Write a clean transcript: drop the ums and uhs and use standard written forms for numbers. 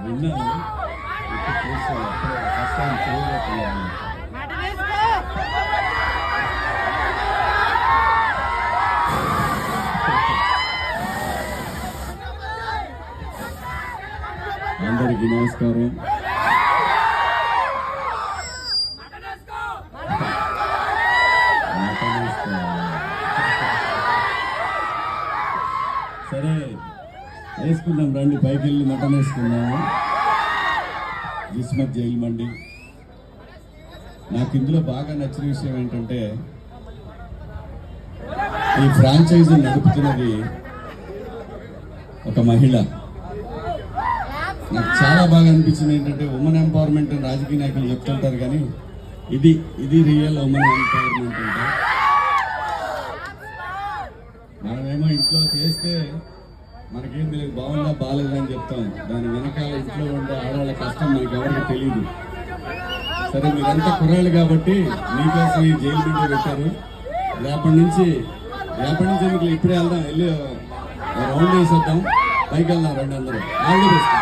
విన్నాను ఇప్పుడు చూస్తాను ఫస్ట్ టైం చేయబోతున్నాను. అందరికీ నమస్కారం. సరే వేసుకుందాం రండి, పైకి వెళ్ళి మటన్ వేసుకున్నాము. కిస్మత్ జైలు మండి. నాకు ఇందులో బాగా నచ్చిన విషయం ఏంటంటే ఈ ఫ్రాంచైజీ నడుపుతున్నది ఒక మహిళ. నాకు చాలా బాగా అనిపించింది ఏంటంటే ఉమెన్ ఎంపవర్మెంట్ అని రాజకీయ నాయకులు చెప్తుంటారు, కానీ ఇది రియల్ ఉమెన్ ఎంపవర్మెంట్ అంటే. మనమేమో ఇంట్లో చేస్తే మనకేం తెలియదు, బాగుందా బాగాలేదా అని చెప్తాం. దాని వెనకాల ఇంట్లో ఉండే ఆడవాళ్ళ కష్టం మనకి ఎవరికి తెలియదు. సరే మీరంతా కుర్రాళ్ళు కాబట్టి మీకోసం ఈ జైలు బిడ్డ పెట్టారు. రేపటి నుంచి ఎందుకు ఇప్పుడే వెళ్దాం, వెళ్ళి రౌండ్ వేసేద్దాం, పైకి వెళ్దాం రండి అందరూ. All the best.